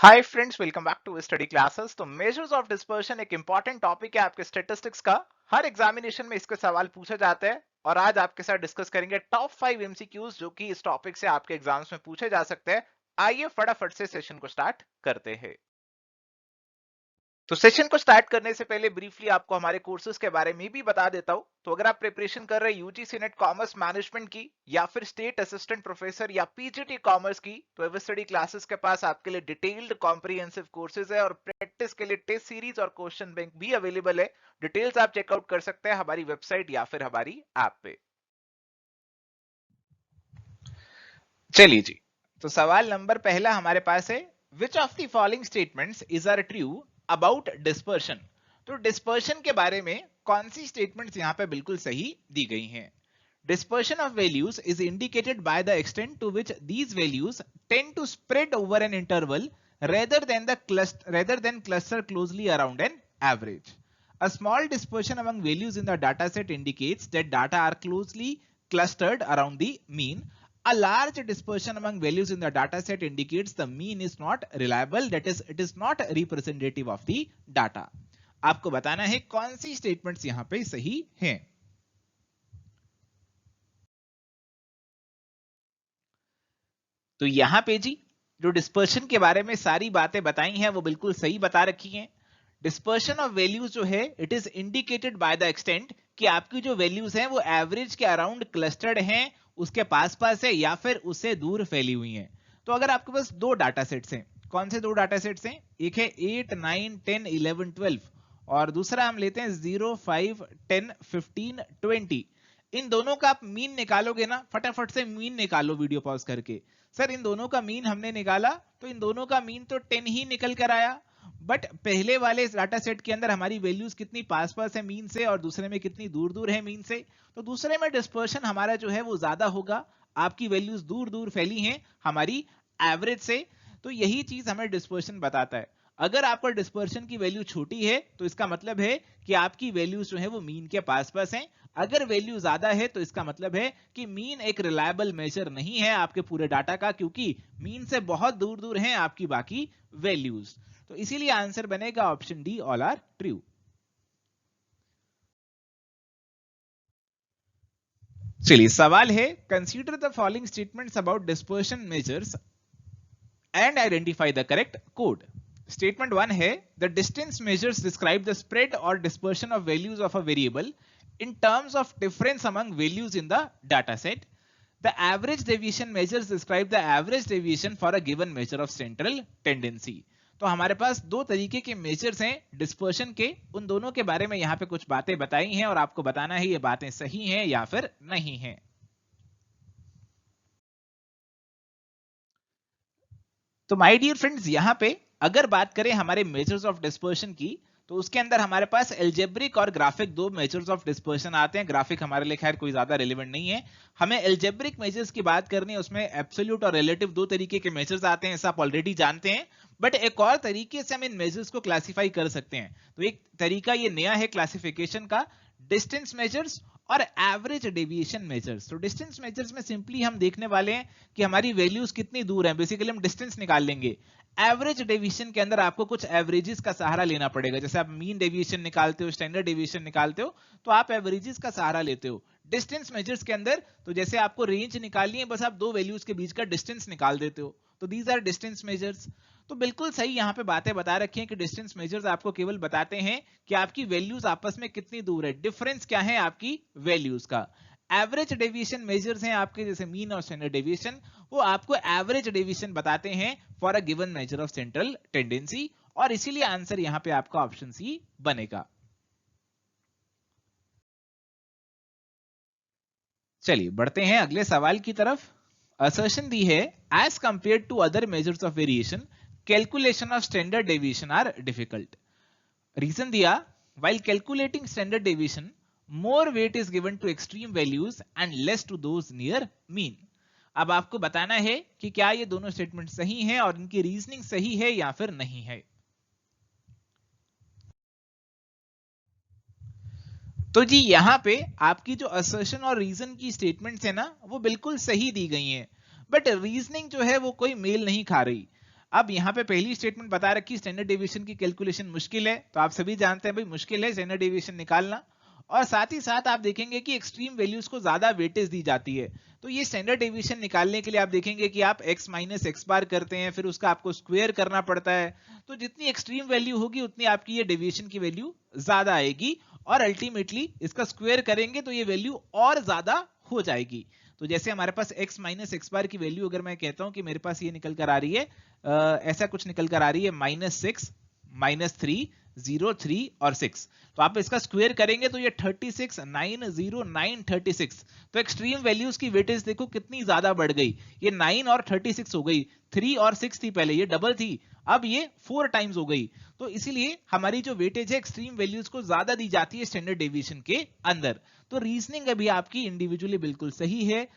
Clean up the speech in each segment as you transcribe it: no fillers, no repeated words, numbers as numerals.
Hi friends, welcome back to study classes. तो measures of dispersion एक important topic है आपके स्टैटिस्टिक्स का। हर एग्जामिनेशन में इसके सवाल पूछे जाते हैं और आज आपके साथ डिस्कस करेंगे टॉप 5 एमसीक्यूज जो कि इस टॉपिक से आपके एग्जाम्स में पूछे जा सकते हैं। आइए फटाफट से सेशन को स्टार्ट करते हैं। तो सेशन को स्टार्ट करने से पहले ब्रीफली आपको हमारे कोर्सेज के बारे में भी बता देता हूं। तो अगर आप प्रिपरेशन कर रहे हैं यूजीसी नेट कॉमर्स मैनेजमेंट की या फिर स्टेट असिस्टेंट प्रोफेसर या पीजीटी कॉमर्स की, तो एवर स्टडी क्लासेस के पास आपके लिए डिटेल्ड कॉम्प्रिहेंसिव कोर्सेज है और प्रैक्टिस के लिए टेस्ट सीरीज और क्वेश्चन बैंक भी अवेलेबल है। डिटेल्स आप चेकआउट कर सकते हैं हमारी वेबसाइट या फिर हमारी ऐप पे। चलिए जी, तो सवाल नंबर पहला हमारे पास है, which of the following statements is are true about dispersion. तो डिस्पर्शन के बारे में कौन सी स्टेटमेंट्स यहां पे बिल्कुल सही दी गई हैं। Dispersion of values is indicated by the extent to which these values tend to spread over an interval rather than cluster closely around an average. A small dispersion among values in the dataset indicates that data are closely clustered around the mean. A large dispersion among values in the dataset indicates the mean is not reliable, that is, it is not representative of the data. आपको बताना है कौन सी statements यहां पे सही हैं। तो यहां पे जी जो डिस्पर्शन के बारे में सारी बातें बताई हैं वो बिल्कुल सही बता रखी हैं। डिस्पर्शन ऑफ वैल्यूज जो है it is indicated by the extent कि आपकी जो वैल्यूज हैं वो एवरेज के अराउंड क्लस्टर्ड हैं, उसके पास पास है या फिर उससे दूर फैली हुई हैं। तो अगर आपके पास दो डाटा सेट्स हैं, कौन से दो डाटा सेट्स हैं, एक है 8, 9, 10, 11, 12 और दूसरा हम लेते हैं 0, 5, 10, 15, 20। इन दोनों का आप मीन निकालोगे ना, फटाफट से मीन निकालो वीडियो पॉज करके। सर इन दोनों का मीन हमने निकाला तो इन दोनों का मीन तो 10 ही निकल कर आया, बट पहले वाले डाटा सेट के अंदर हमारी वैल्यूज कितनी पास पास है मीन से और दूसरे में कितनी दूर दूर है मीन से। तो दूसरे में डिस्पर्शन हमारा जो है वो ज्यादा होगा, आपकी वैल्यूज दूर दूर फैली हैं हमारी एवरेज से। तो यही चीज हमें डिस्पर्शन बताता है। अगर आपका डिस्पर्शन की वैल्यू छोटी है तो इसका मतलब है कि आपकी वैल्यूज जो है वो मीन के पास पास हैं। अगर वैल्यू ज्यादा है तो इसका मतलब है कि मीन एक रिलायबल मेजर नहीं है आपके पूरे डाटा का, क्योंकि मीन से बहुत दूर दूर हैं आपकी बाकी वैल्यूज। तो इसीलिए आंसर बनेगा option D, all are true. चलिए सवाल है, consider the following statements about dispersion measures and identify the correct code. Statement 1 है, the distance measures describe the spread और dispersion of values of a variable in terms of difference among values in the data set. The average deviation measures describe the average deviation for a given measure of central tendency. तो हमारे पास दो तरीके के measures हैं dispersion के, उन दोनों के बारे में यहां पे कुछ बातें बताई हैं और आपको बताना है ये बातें सही हैं या फिर नहीं हैं। तो माय डियर फ्रेंड्स, यहां पे अगर बात करें हमारे मेजर्स ऑफ डिस्पर्शन की, तो उसके अंदर हमारे पास एल्जेब्रिक और ग्राफिक दो मेजर्स ऑफ डिस्पर्शन आते हैं। ग्राफिक हमारे लिए खैर कोई ज्यादा रिलेवेंट नहीं है, हमें एल्जेब्रिक मेजर्स की बात करनी है। उसमें एब्सोल्यूट और रिलेटिव दो तरीके के मेजर्स आते हैं, ऐसा आप ऑलरेडी जानते हैं। बट एक और तरीके से हम इन मेजर्स को क्लासिफाई कर सकते हैं। तो एक तरीका ये नया है क्लासिफिकेशन का, डिस्टेंस मेजर्स और एवरेज डेविएशन मेजर्स। तो डिस्टेंस मेजर्स में सिंपली हम देखने वाले हैं कि हमारी वैल्यूज कितनी दूर हैं, बेसिकली हम डिस्टेंस निकाल लेंगे। एवरेज डेविएशन के अंदर आपको कुछ एवरेजेस का सहारा लेना पड़ेगा, जैसे आप मीन डेविएशन निकालते हो, स्टैंडर्ड डेविएशन निकालते हो, तो आप एवरेजेस का सहारा लेते हो। डिस्टेंस मेजर्स के अंदर तो जैसे आपको रेंज निकालनी है, बस आप दो वैल्यूज के बीच का डिस्टेंस निकाल देते हो। तो दीज आर डिस्टेंस मेजर्स। तो बिल्कुल सही यहाँ पे बातें बता रखी हैं कि डिस्टेंस मेजर्स आपको केवल बताते हैं कि आपकी वैल्यूज आपस में कितनी दूर है, डिफरेंस क्या है आपकी वैल्यूज का। एवरेज डेविएशन मेजर्स हैं आपके, जैसे मीन और स्टैंडर्ड डेविएशन, वो आपको एवरेज डेविएशन बताते हैं for a given measure of central tendency, और इसीलिए आंसर यहां पे आपका ऑप्शन सी बनेगा। चलिए बढ़ते हैं अगले सवाल की तरफ। असर्शन दी है, as compare to other measures of variation calculation of standard deviation are difficult. Reason दिया, while calculating standard deviation more weight is given to extreme values and less to those near mean. अब आपको बताना है कि क्या ये दोनों statement सही हैं और इनकी रीजनिंग सही है या फिर नहीं है। तो जी यहां पे आपकी जो असर्शन और रीजन की स्टेटमेंट्स है ना, वो बिल्कुल सही दी गई हैं, बट रीजनिंग जो है वो कोई मेल नहीं खा रही। अब यहाँ पे पहली स्टेटमेंट बता रखी स्टैंडर्ड डेविएशन की कैलकुलेशन मुश्किल है, तो आप सभी जानते हैं भाई मुश्किल है स्टैंडर्ड डेविएशन निकालना। और साथ ही साथ आप देखेंगे कि एक्सट्रीम वैल्यूज को ज्यादा वेटेज दी जाती है। तो ये स्टैंडर्ड डेविएशन निकालने के लिए आप देखेंगे कि आप x माइनस एक्स बार करते हैं, फिर उसका आपको स्क्वायर करना पड़ता है। तो जितनी एक्सट्रीम वैल्यू होगी उतनी आपकी ये डेविएशन की वैल्यू ज्यादा आएगी, और अल्टीमेटली इसका स्क्वायर करेंगे तो ये वैल्यू और ज्यादा हो जाएगी। तो जैसे हमारे पास x माइनस एक्स बार की वैल्यू अगर मैं कहता हूं कि मेरे पास ये निकल कर आ रही है, ऐसा कुछ निकल कर आ रही है -6, -3, 0, 3 और 6। तो आप इसका स्क्वायर करेंगे तो ये 36, 9, 0, 9, 36। तो एक्सट्रीम वैल्यूज की वेटेज देखो कितनी ज्यादा बढ़ गई, ये 9 और 36 हो गई, 3 और 6 थी पहले, ये डबल थी, अब ये 4 टाइम्स हो गई। तो इसीलिए हमारी जो वेटेज है एक्सट्रीम वैल्यूज को ज्यादा दी जाती है स्टैंडर्ड डेविएशन के अंदर। तो रीजनिंग अभी आपकी इंडिविजुअली बिल्कुल सही है,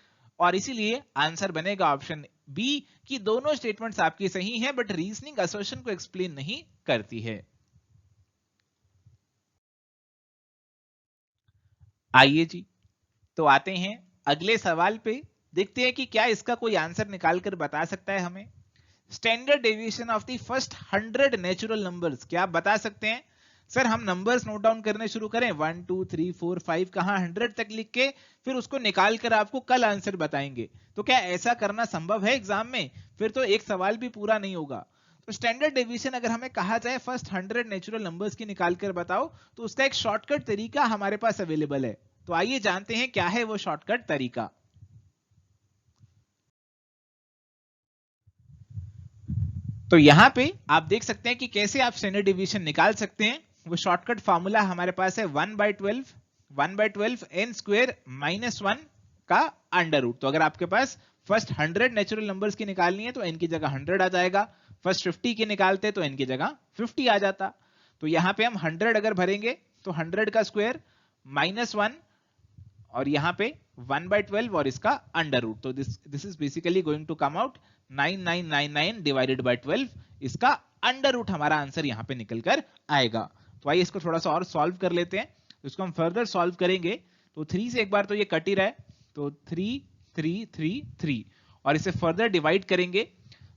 और इसीलिए आंसर बनेगा ऑप्शन बी कि दोनों स्टेटमेंट्स आपकी सही हैं, बट रीजनिंग असर्शन को एक्सप्लेन नहीं करती है। आइए जी, तो आते हैं अगले सवाल पे, देखते हैं कि क्या इसका कोई आंसर निकाल कर बता सकता है हमें। Standard deviation of the first 100 natural numbers, क्या आप बता सकते हैं? सर हम नंबर्स नोट डाउन करने शुरू करें 1 2 3 4 5 कहां 100 तक लिख के फिर उसको निकाल कर आपको कल आंसर बताएंगे, तो क्या ऐसा करना संभव है एग्जाम में? फिर तो एक सवाल भी पूरा नहीं होगा। तो स्टैंडर्ड डेविएशन अगर हमें कहा जाए फर्स्ट 100 नेचुरल नंबर्स की निकाल कर बताओ, तो उसका एक शॉर्टकट तरीका हमारे पास अवेलेबल है। तो आइए जानते हैं क्या है वो शॉर्टकट तरीका। तो यहां पे आप देख सकते हैं कि कैसे आप स्टैंडर्ड डिवीजन निकाल सकते हैं। वो शॉर्टकट फॉर्मूला हमारे पास है 1/12 n स्क्वायर -1 का अंडर रूट। तो अगर आपके पास फर्स्ट 100 नेचुरल नंबर्स की निकालनी है तो n की जगह 100 आ जाएगा, फर्स्ट 50 की निकालते तो n की जगह 50 आ जाता। तो यहां पे हम 100 अगर भरेंगे तो 100 का स्क्वायर -1 और यहाँ पे 1/12 और इसका अंडर रूट, तो this is basically going to come out 9999 divided by 12। इसका अंडर रूट हमारा आंसर यहाँ पे निकल कर आएगा। तो आइए इसको थोड़ा सा और सॉल्व कर लेते हैं। तो इसको हम फर्दर सॉल्व करेंगे तो 3 से एक बार तो ये कट ही रहा है, तो 3 3 3 3, और इसे फर्दर डिवाइड करेंगे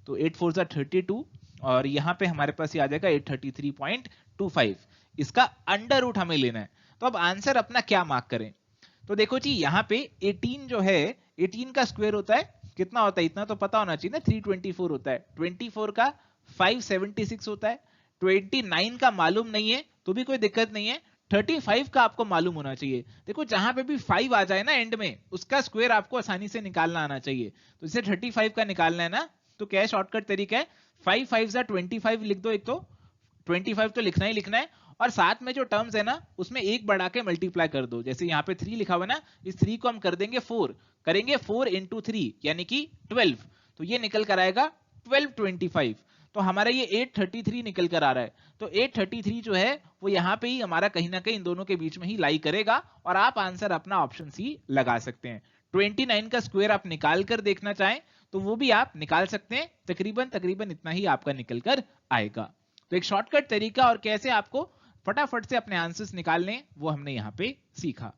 तो 8 4 32, और यहाँ पे हमारे पास ये आ जाएगा 833.25। इसका अंडर रूट हमें लेना है। तो अब आंसर अपना क्या मार्क करें? तो देखो जी यहाँ पे 18 जो है, 18 का स्क्वायर होता है कितना होता है, इतना तो पता होना चाहिए ना, 324 होता है। 24 का 576 होता है। 29 का मालूम नहीं है तो भी कोई दिक्कत नहीं है, 35 का आपको मालूम होना चाहिए। देखो जहां पे भी 5 आ जाए ना एंड में, उसका स्क्वायर आपको आसानी से निकालना आना चाहिए। तो इसे 35 का निकालना है ना, तो क्या है शॉर्टकट तरीका है, 5 5 25 लिख दो। एक तो 25 तो लिखना ही लिखना है, और साथ में जो टर्म्स है ना उसमें एक बढ़ा के मल्टीप्लाई कर दो। जैसे यहाँ पे 3 लिखा हुआ ना, इस 3 को हम कर देंगे 4, करेंगे 4 इंटू 3 यानी कि 12, तो ये निकल कर आएगा 1225। तो हमारा ये 833 निकल कर आ रहा है। तो 833 जो है वो यहाँ पे ही हमारा कहीं ना कहीं इन दोनों के बीच में ही लाई करेगा, और आप आंसर अपना ऑप्शन सी लगा सकते हैं। 29 का स्क्वायर आप निकाल कर देखना चाहें तो वो भी आप निकाल सकते हैं, तकरीबन तकरीबन इतना ही आपका निकल कर आएगा। तो एक शॉर्टकट तरीका और कैसे आपको फटाफट से अपने आंसर्स निकालने वो हमने यहां पे सीखा।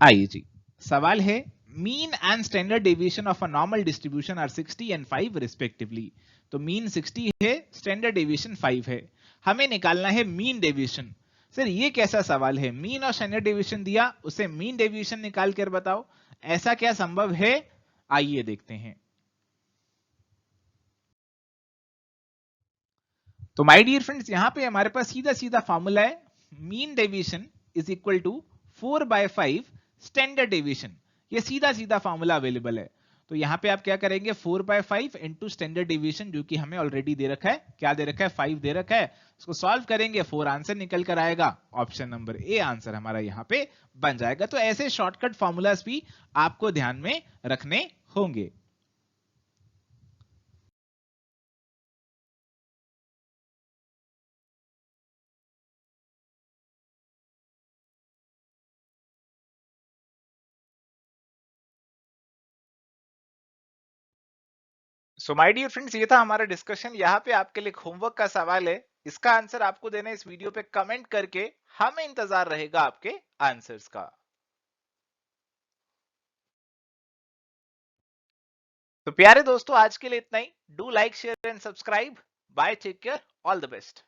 आइए जी, सवाल है mean and standard deviation of a normal distribution are 60 and 5 respectively. तो मीन 60 है, स्टैंडर्ड डेविएशन 5 है, हमें निकालना है मीन डेविएशन। सर ये कैसा सवाल है, मीन और स्टैंडर्ड डेविएशन दिया उसे मीन डेविएशन निकाल कर बताओ, ऐसा क्या संभव है? आइए देखते हैं। तो माय डियर फ्रेंड्स यहां पे हमारे पास सीधा सीधा फॉर्मूला है, mean deviation is equal to 4/5 standard deviation. ये सीधा सीधा फॉर्मूला अवेलेबल है। तो यहां पे आप क्या करेंगे, 4/5 इंटू स्टैंडर्ड डेविएशन जो कि हमें ऑलरेडी दे रखा है, क्या दे रखा है, 5 दे रखा है। इसको सॉल्व करेंगे 4 आंसर निकल कर आएगा, ऑप्शन नंबर ए आंसर हमारा यहां पे बन जाएगा। तो ऐसे शॉर्टकट फॉर्मूलाज भी आपको ध्यान में रखने होंगे। सो माय डियर फ्रेंड्स, ये था हमारा डिस्कशन। यहाँ पे आपके लिए होमवर्क का सवाल है, इसका आंसर आपको देना है इस वीडियो पे कमेंट करके। हमें इंतजार रहेगा आपके आंसर्स का। तो प्यारे दोस्तों, आज के लिए इतना ही। Do like, share and subscribe. Bye, take care, all the best.